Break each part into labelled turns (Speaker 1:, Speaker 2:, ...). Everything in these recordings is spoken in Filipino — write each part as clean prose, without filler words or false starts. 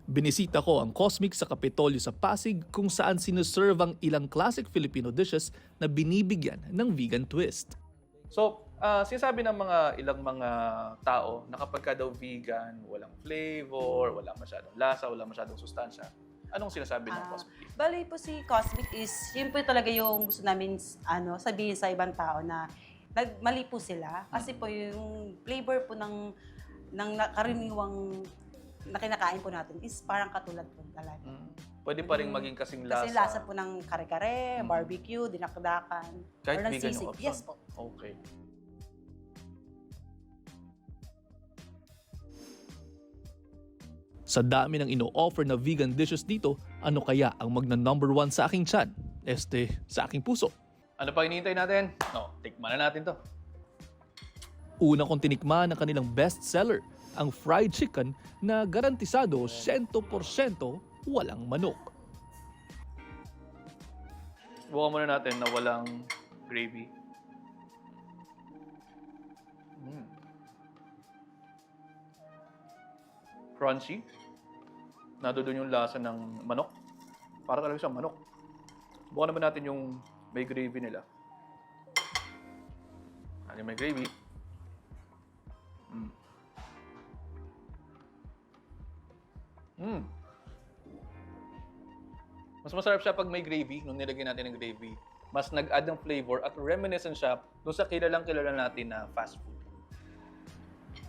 Speaker 1: Binisita ko ang Cosmic sa Kapitolyo sa Pasig kung saan sinuserve ang ilang classic Filipino dishes na binibigyan ng vegan twist.
Speaker 2: So, sinasabi ng ilang mga tao na kapag ka daw vegan, walang flavor, wala masyadong lasa, wala masyadong sustansya. Anong sinasabi ng Cosmic?
Speaker 3: Bali po si Cosmic is, yun po talaga yung gusto namin sabihin sa ibang tao na mali po sila. Kasi po yung flavor po ng karaniwang na kinakain po natin is parang katulad po talaga.
Speaker 2: Pwede pa rin maging kasing lasa.
Speaker 3: Kasi lasa po ng kare-kare, barbecue, dinakdakan,
Speaker 2: Kahit
Speaker 3: or ng
Speaker 2: vegan
Speaker 3: sisig.
Speaker 2: yung option?
Speaker 3: Yes po.
Speaker 2: Okay.
Speaker 1: Sa dami ng ino-offer na vegan dishes dito, ano kaya ang magna-number 1 sa aking tiyan? Sa aking puso.
Speaker 2: Ano pa hinihintay natin? Tikman na natin to.
Speaker 1: Una kong tinikman ang kanilang bestseller, ang fried chicken na garantisado 100% walang manok.
Speaker 2: Bukan muna natin na walang gravy. Crunchy. Nandoon yung lasa ng manok. Para talaga siyang manok. Bukan naman natin yung may gravy nila. Ano yung may gravy? Mas masarap siya pag may gravy, nung nilagyan natin ng gravy. Mas nag-add ng flavor at reminiscent siya dun sa kilala natin na fast food.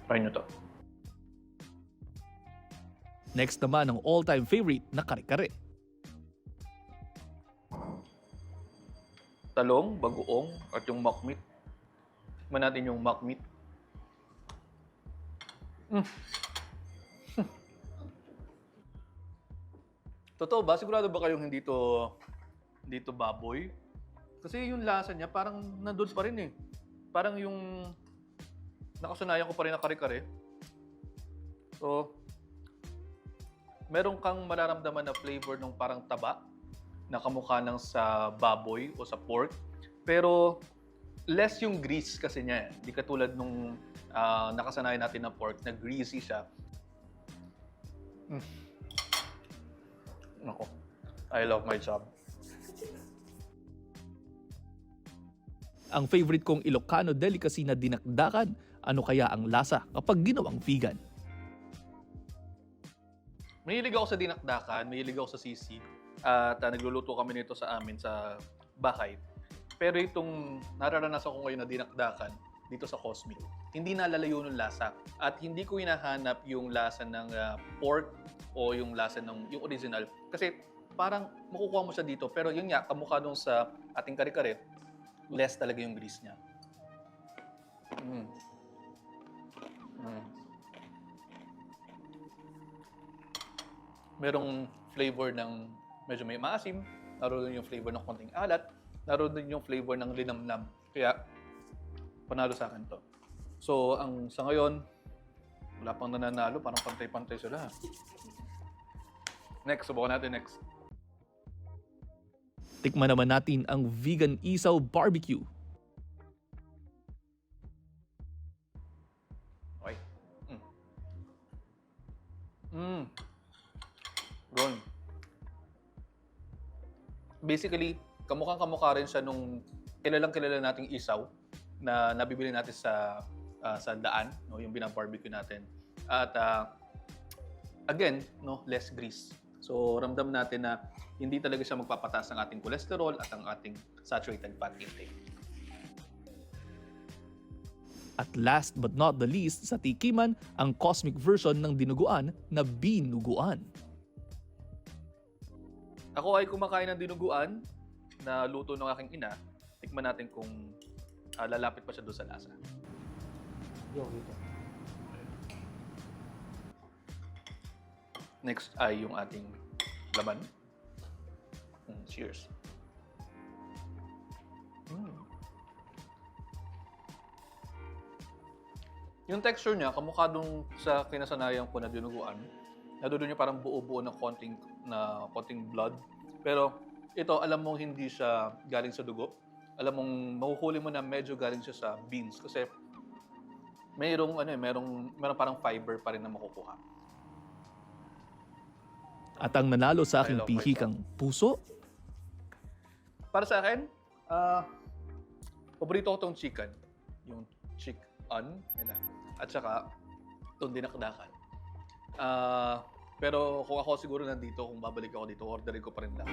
Speaker 2: Try nyo to.
Speaker 1: Next naman ang all-time favorite na kare-kare.
Speaker 2: Talong, bagoong, at yung mock meat. Tikman natin yung mock meat. Totoo ba? Sigurado ba kayong hindi to baboy? Kasi yung lasa niya parang nandun pa rin eh. Parang yung nakasanayan ko pa rin na kare-kare. So, meron kang mararamdaman na flavor ng parang taba na kamukha ng sa baboy o sa pork. Pero less yung grease kasi niya. Hindi katulad nung nakasanayan natin na pork na greasy siya. Nako, I love my job.
Speaker 1: Ang favorite kong Ilocano delicacy na dinakdakan, ano kaya ang lasa kapag ginawang vegan?
Speaker 2: Mahilig ako sa dinakdakan, mahilig ako sa sisig. At nagluluto kami nito sa amin sa bahay. Pero itong nararanasan ko ngayon na dinakdakan dito sa Cosmic, hindi nalalayo ng lasa. At hindi ko hinahanap yung lasa ng pork o yung lasa ng yung original. Kasi parang makukuha mo siya dito. Pero yun nga, kamukha nung sa ating kare-kare, less talaga yung grease niya. Merong flavor ng medyo may maasim, naroon yung flavor ng konting alat, naroon din yung flavor ng linamnam. Kaya, panalo sa akin to. So, sa ngayon, wala pang nananalo, parang pantay-pantay sila. Next, subukan natin next.
Speaker 1: Tikman naman natin ang vegan isaw barbecue.
Speaker 2: Okay. Ron. Basically, kamukha rin siya nung kilala nating isaw na nabibili natin sa daan, no, yung binabarbecue natin. At again, no, less grease. So, ramdam natin na hindi talaga siya magpapataas ng ating cholesterol at ang ating saturated fat intake.
Speaker 1: At last but not the least sa tikiman, ang Cosmic version ng dinuguan na binuguan.
Speaker 2: Ako ay kumakain ng dinuguan na luto ng aking ina. Tikman natin kung lalapit pa siya doon sa lasa. Next ay yung ating laman. Cheers. Yung texture niya, kamukha dun sa kinasanayan ko na dinuguan. Nadoon niya parang buo-buo ng konting blood. Pero ito, alam mong hindi siya galing sa dugo. Alam mong mahuhuli mo na medyo galing siya sa beans kasi merong parang fiber pa rin na makukuha.
Speaker 1: At ang nanalo sa aking
Speaker 2: I love my
Speaker 1: pihikang puso,
Speaker 2: Para sa akin, paborito ko tong chicken. Yung chicken. At saka, itong dinakdakan. Pero kung ako siguro nandito, kung babalik ako dito, orderin ko pa rin lang.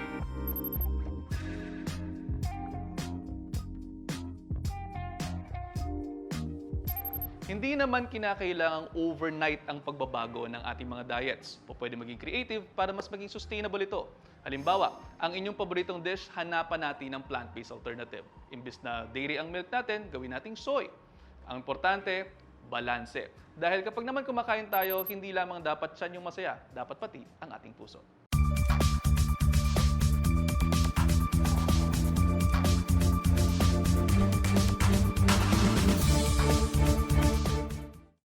Speaker 2: Hindi naman kinakailangang overnight ang pagbabago ng ating mga diets. O pwede maging creative para mas maging sustainable ito. Halimbawa, ang inyong paboritong dish, hanapan natin ng plant-based alternative. Imbis na dairy ang milk natin, gawin nating soy. Ang importante, balanse. Dahil kapag naman kumakain tayo, hindi lamang dapat siya yung masaya, dapat pati ang ating puso.